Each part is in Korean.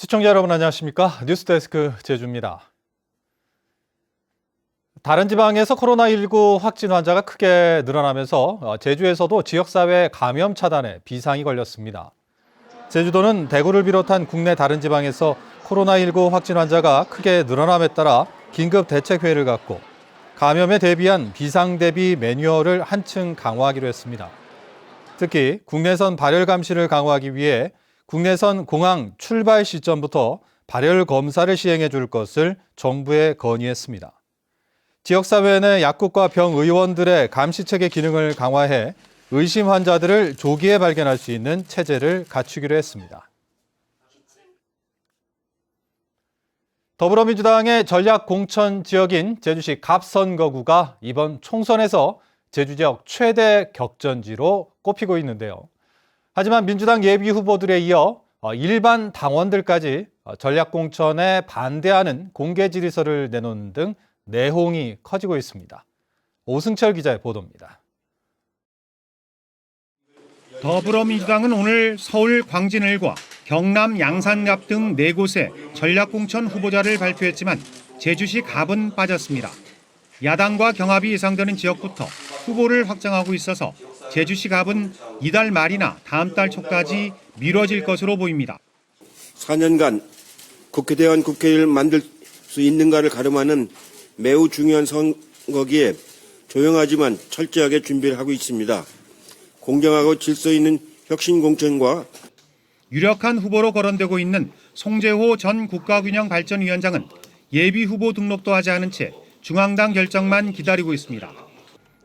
시청자 여러분 안녕하십니까? 뉴스데스크 제주입니다. 다른 지방에서 코로나19 확진 환자가 크게 늘어나면서 제주에서도 지역사회 감염 차단에 비상이 걸렸습니다. 제주도는 대구를 비롯한 국내 다른 지방에서 코로나19 확진 환자가 크게 늘어남에 따라 긴급 대책회의를 갖고 감염에 대비한 비상대비 매뉴얼을 한층 강화하기로 했습니다. 특히 국내선 발열 감시를 강화하기 위해 국내선 공항 출발 시점부터 발열 검사를 시행해 줄 것을 정부에 건의했습니다. 지역사회 내 약국과 병의원들의 감시체계 기능을 강화해 의심 환자들을 조기에 발견할 수 있는 체제를 갖추기로 했습니다. 더불어민주당의 전략 공천 지역인 제주시 갑선거구가 이번 총선에서 제주 지역 최대 격전지로 꼽히고 있는데요. 하지만 민주당 예비 후보들에 이어 일반 당원들까지 전략 공천에 반대하는 공개 질의서를 내놓는 등 내홍이 커지고 있습니다. 오승철 기자의 보도입니다. 더불어민주당은 오늘 서울 광진을과 경남 양산갑 등 4곳에 전략공천 후보자를 발표했지만 제주시 갑은 빠졌습니다. 야당과 경합이 예상되는 지역부터 후보를 확정하고 있어서 제주시 갑은 이달 말이나 다음 달 초까지 미뤄질 것으로 보입니다. 4년간 국회대원 국회를 만들 수 있는가를 가름하는 매우 중요한 선거기에 조용하지만 철저하게 준비를 하고 있습니다. 공정하고 질서 있는 혁신 공천과 유력한 후보로 거론되고 있는 송재호 전 국가균형발전위원장은 예비 후보 등록도 하지 않은 채 중앙당 결정만 기다리고 있습니다.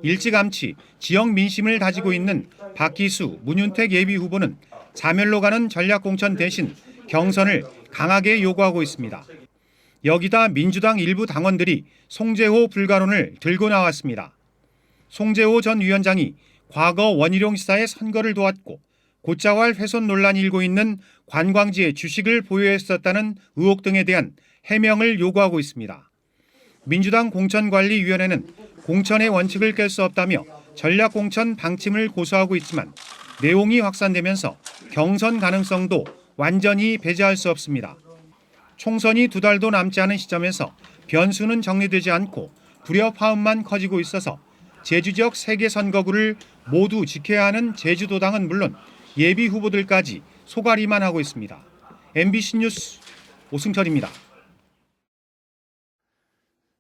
일찌감치 지역 민심을 다지고 있는 박기수, 문윤택 예비 후보는 자멸로 가는 전략공천 대신 경선을 강하게 요구하고 있습니다. 여기다 민주당 일부 당원들이 송재호 불가론을 들고 나왔습니다. 송재호 전 위원장이 과거 원희룡 지사의 선거를 도왔고 곶자왈 훼손 논란이 일고 있는 관광지에 주식을 보유했었다는 의혹 등에 대한 해명을 요구하고 있습니다. 민주당 공천관리위원회는 공천의 원칙을 깰 수 없다며 전략공천 방침을 고수하고 있지만 내용이 확산되면서 경선 가능성도 완전히 배제할 수 없습니다. 총선이 2달도 남지 않은 시점에서 변수는 정리되지 않고 불협화음만 커지고 있어서 제주 지역 3개 선거구를 모두 지켜야 하는 제주도당은 물론 예비 후보들까지 소갈이만 하고 있습니다. MBC 뉴스 오승철입니다.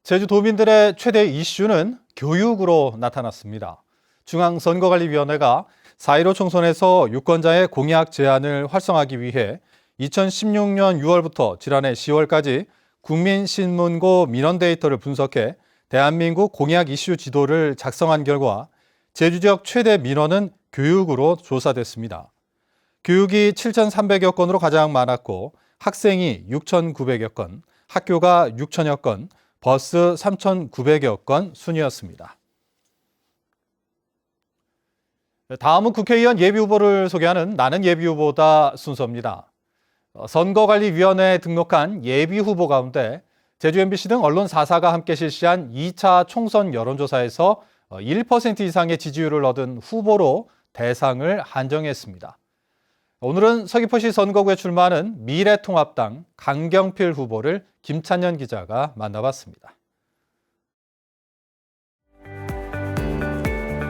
제주도민들의 최대 이슈는 교육으로 나타났습니다. 중앙선거관리위원회가 4.15 총선에서 유권자의 공약 제안을 활성화하기 위해 2016년 6월부터 지난해 10월까지 국민신문고 민원 데이터를 분석해 대한민국 공약 이슈 지도를 작성한 결과 제주 지역 최대 민원은 교육으로 조사됐습니다. 교육이 7,300여 건으로 가장 많았고 학생이 6,900여 건, 학교가 6,000여 건, 버스 3,900여 건 순이었습니다. 다음은 국회의원 예비후보를 소개하는 나는 예비후보다 순서입니다. 선거관리위원회에 등록한 예비후보 가운데 제주 MBC 등 언론 4사가 함께 실시한 2차 총선 여론조사에서 1% 이상의 지지율을 얻은 후보로 대상을 한정했습니다. 오늘은 서귀포시 선거구에 출마하는 미래통합당 강경필 후보를 김찬현 기자가 만나봤습니다.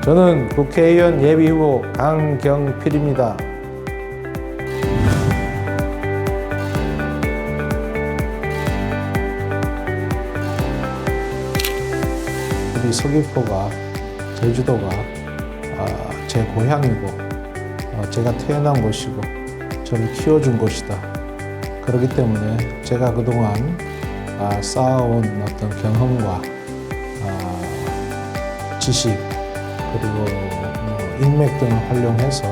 저는 국회의원 예비후보 강경필입니다. 우리 서귀포가, 제주도가 제 고향이고 제가 태어난 곳이고 저를 키워준 곳이다. 그렇기 때문에 제가 그동안 쌓아온 어떤 경험과 지식 그리고 인맥 등을 활용해서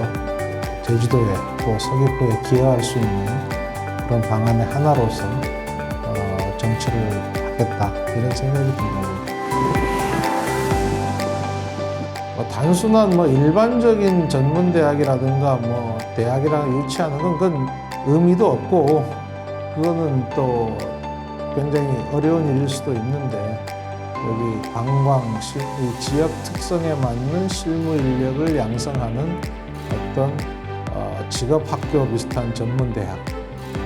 제주도에 또 서귀포에 기여할 수 있는 그런 방안의 하나로서 정치를 하겠다 이런 생각이 듭니다. 단순한 일반적인 전문대학이라든가 대학이랑 유치하는 건 그건 의미도 없고 그거는 또 굉장히 어려운 일일 수도 있는데 여기 관광, 이 지역 특성에 맞는 실무 인력을 양성하는 어떤 직업학교 비슷한 전문대학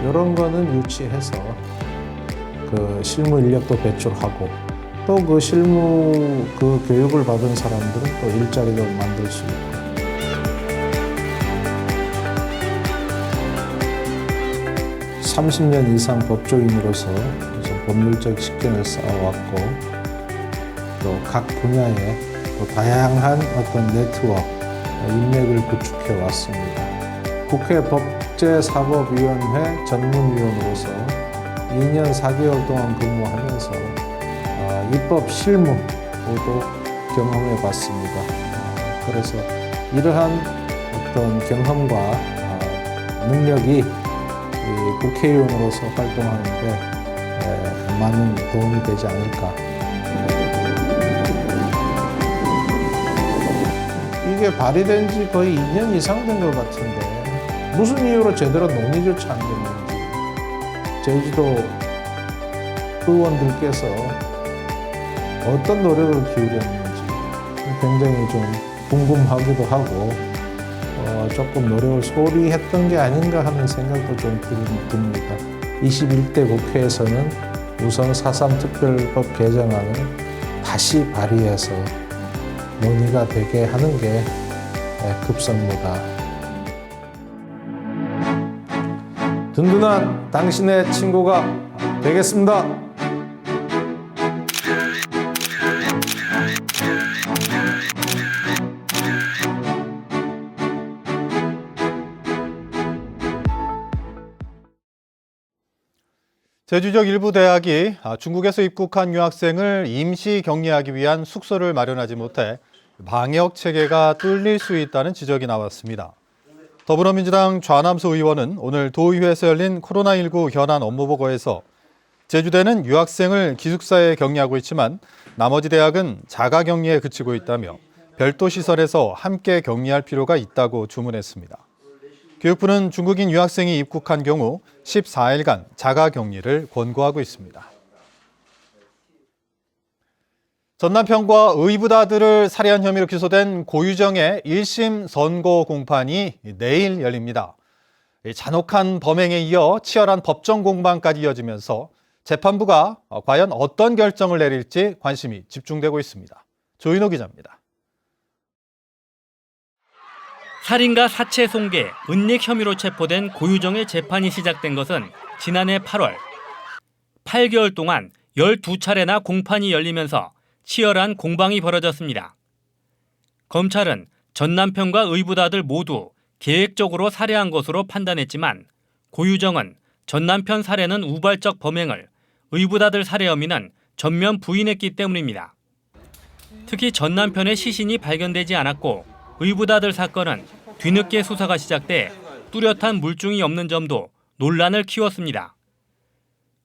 이런 거는 유치해서 그 실무 인력도 배출하고 또 그 실무 그 교육을 받은 사람들은 또 일자리도 만들 수 있고. (30년) 이상 법조인으로서 법률적 식견을 쌓아왔고 또 각 분야에 또 다양한 어떤 네트워크, 인맥을 구축해 왔습니다. 국회 법제사법위원회 전문위원으로서 2년 4개월 동안 근무하면서 입법 실무도 경험해 봤습니다. 그래서 이러한 어떤 경험과 능력이 이 국회의원으로서 활동하는데 많은 도움이 되지 않을까. 이게 발의된 지 거의 2년 이상 된 것 같은데 무슨 이유로 제대로 논의조차 안 됐는지 제주도 의원들께서 어떤 노력을 기울였는지 굉장히 좀 궁금하기도 하고 조금 노력을 소홀히 했던 게 아닌가 하는 생각도 좀 듭니다. 21대 국회에서는 우선 4.3 특별법 개정안을 다시 발의해서 논의가 되게 하는 게 급선무다. 든든한 당신의 친구가 되겠습니다. 제주 지역 일부 대학이 중국에서 입국한 유학생을 임시 격리하기 위한 숙소를 마련하지 못해 방역 체계가 뚫릴 수 있다는 지적이 나왔습니다. 더불어민주당 좌남수 의원은 오늘 도의회에서 열린 코로나19 현안 업무보고에서 제주대는 유학생을 기숙사에 격리하고 있지만 나머지 대학은 자가 격리에 그치고 있다며 별도 시설에서 함께 격리할 필요가 있다고 주문했습니다. 교육부는 중국인 유학생이 입국한 경우 14일간 자가 격리를 권고하고 있습니다. 전 남편과 의붓아들을 살해한 혐의로 기소된 고유정의 1심 선고 공판이 내일 열립니다. 잔혹한 범행에 이어 치열한 법정 공방까지 이어지면서 재판부가 과연 어떤 결정을 내릴지 관심이 집중되고 있습니다. 조인호 기자입니다. 살인과 사체 손괴, 은닉 혐의로 체포된 고유정의 재판이 시작된 것은 지난해 8월. 8개월 동안 12차례나 공판이 열리면서 치열한 공방이 벌어졌습니다. 검찰은 전 남편과 의붓아들 모두 계획적으로 살해한 것으로 판단했지만 고유정은 전 남편 살해는 우발적 범행을, 의붓아들 살해 혐의는 전면 부인했기 때문입니다. 특히 전 남편의 시신이 발견되지 않았고 의붓아들 사건은 뒤늦게 수사가 시작돼 뚜렷한 물증이 없는 점도 논란을 키웠습니다.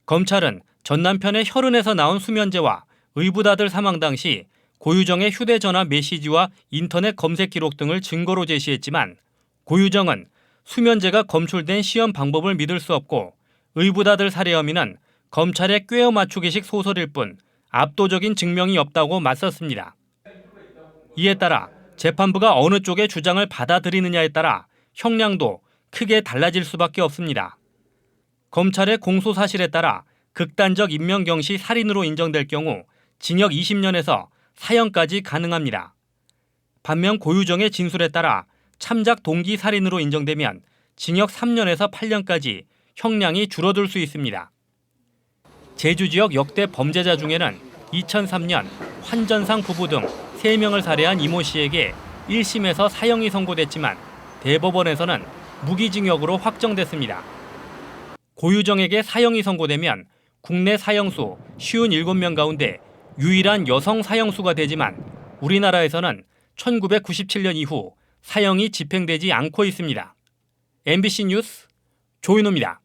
검찰은 전 남편의 혈흔에서 나온 수면제와 의붓아들 사망 당시 고유정의 휴대전화 메시지와 인터넷 검색 기록 등을 증거로 제시했지만 고유정은 수면제가 검출된 시험 방법을 믿을 수 없고 의붓아들 살해 혐의는 검찰의 꿰어 맞추기식 소설일 뿐 압도적인 증명이 없다고 맞섰습니다. 이에 따라 재판부가 어느 쪽의 주장을 받아들이느냐에 따라 형량도 크게 달라질 수밖에 없습니다. 검찰의 공소 사실에 따라 극단적 인명경시 살인으로 인정될 경우 징역 20년에서 사형까지 가능합니다. 반면 고유정의 진술에 따라 참작 동기 살인으로 인정되면 징역 3년에서 8년까지 형량이 줄어들 수 있습니다. 제주 지역 역대 범죄자 중에는 2003년 환전상 부부 등 3명을 살해한 이모 씨에게 1심에서 사형이 선고됐지만 대법원에서는 무기징역으로 확정됐습니다. 고유정에게 사형이 선고되면 국내 사형수 57명 가운데 유일한 여성 사형수가 되지만 우리나라에서는 1997년 이후 사형이 집행되지 않고 있습니다. MBC 뉴스 조인호입니다.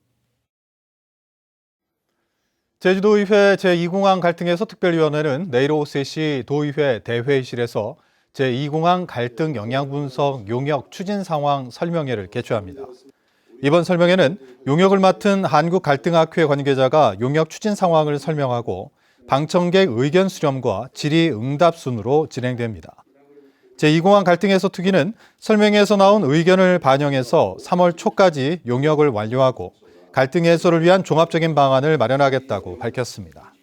제주도의회 제2공항 갈등해소 특별위원회는 내일 오후 3시 도의회 대회의실에서 제2공항 갈등 영향분석 용역 추진 상황 설명회를 개최합니다. 이번 설명회는 용역을 맡은 한국갈등학회 관계자가 용역 추진 상황을 설명하고 방청객 의견 수렴과 질의응답 순으로 진행됩니다. 제2공항 갈등해소 특위는 설명회에서 나온 의견을 반영해서 3월 초까지 용역을 완료하고 갈등 해소를 위한 종합적인 방안을 마련하겠다고 밝혔습니다.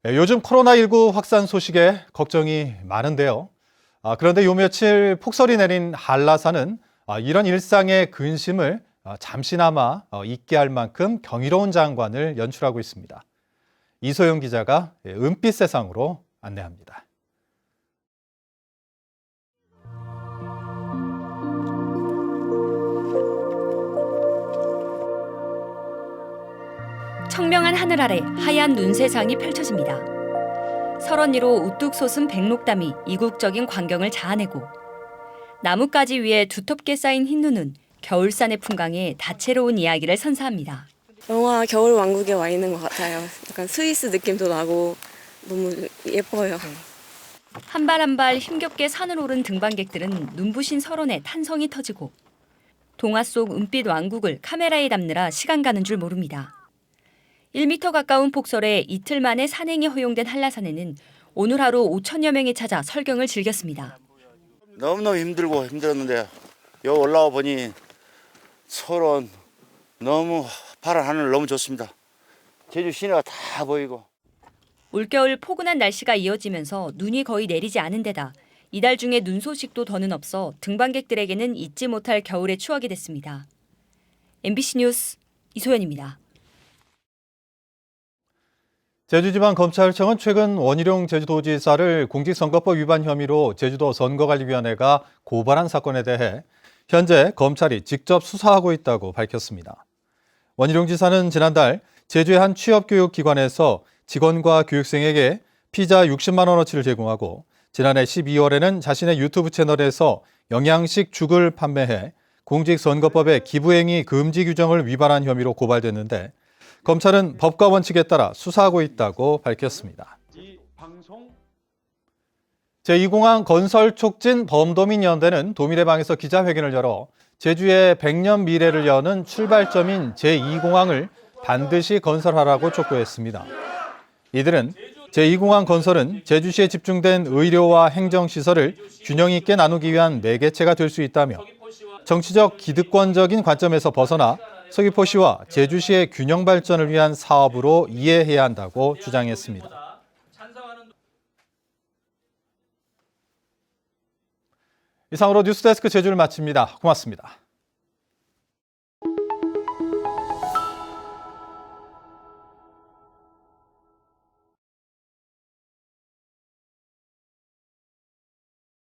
요즘 코로나19 확산 소식에 걱정이 많은데요. 그런데 요 며칠 폭설이 내린 한라산은 이런 일상의 근심을 잠시나마 잊게 할 만큼 경이로운 장관을 연출하고 있습니다. 이소영 기자가 은빛 세상으로 안내합니다. 청명한 하늘 아래 하얀 눈 세상이 펼쳐집니다. 설원리로 우뚝 솟은 백록담이 이국적인 광경을 자아내고 나뭇가지 위에 두텁게 쌓인 흰 눈은 겨울산의 풍광에 다채로운 이야기를 선사합니다. 영화 겨울왕국에 와 있는 것 같아요. 약간 스위스 느낌도 나고 너무 예뻐요. 한 발 한 발 힘겹게 산을 오른 등반객들은 눈부신 설원에 탄성이 터지고 동화 속 은빛 왕국을 카메라에 담느라 시간 가는 줄 모릅니다. 1m 가까운 폭설에 이틀 만에 산행이 허용된 한라산에는 오늘 하루 5천여 명이 찾아 설경을 즐겼습니다. 너무너무 힘들었는데 여기 올라와 보니 설원 너무 파란 하늘 너무 좋습니다. 제주 시내가 다 보이고. 올겨울 포근한 날씨가 이어지면서 눈이 거의 내리지 않은 데다 이달 중에 눈 소식도 더는 없어 등반객들에게는 잊지 못할 겨울의 추억이 됐습니다. MBC 뉴스 이소연입니다. 제주지방검찰청은 최근 원희룡 제주도지사를 공직선거법 위반 혐의로 제주도 선거관리위원회가 고발한 사건에 대해 현재 검찰이 직접 수사하고 있다고 밝혔습니다. 원희룡 지사는 지난달 제주의 한 취업교육기관에서 직원과 교육생에게 피자 60만 원어치를 제공하고 지난해 12월에는 자신의 유튜브 채널에서 영양식 죽을 판매해 공직선거법의 기부행위 금지 규정을 위반한 혐의로 고발됐는데 검찰은 법과 원칙에 따라 수사하고 있다고 밝혔습니다. 제2공항 건설 촉진 범도민연대는 도미래방에서 기자회견을 열어 제주의 100년 미래를 여는 출발점인 제2공항을 반드시 건설하라고 촉구했습니다. 이들은 제2공항 건설은 제주시에 집중된 의료와 행정시설을 균형 있게 나누기 위한 매개체가 될 수 있다며 정치적 기득권적인 관점에서 벗어나 서귀포시와 제주시의 균형 발전을 위한 사업으로 이해해야 한다고 주장했습니다. 이상으로 뉴스데스크 제주를 마칩니다. 고맙습니다.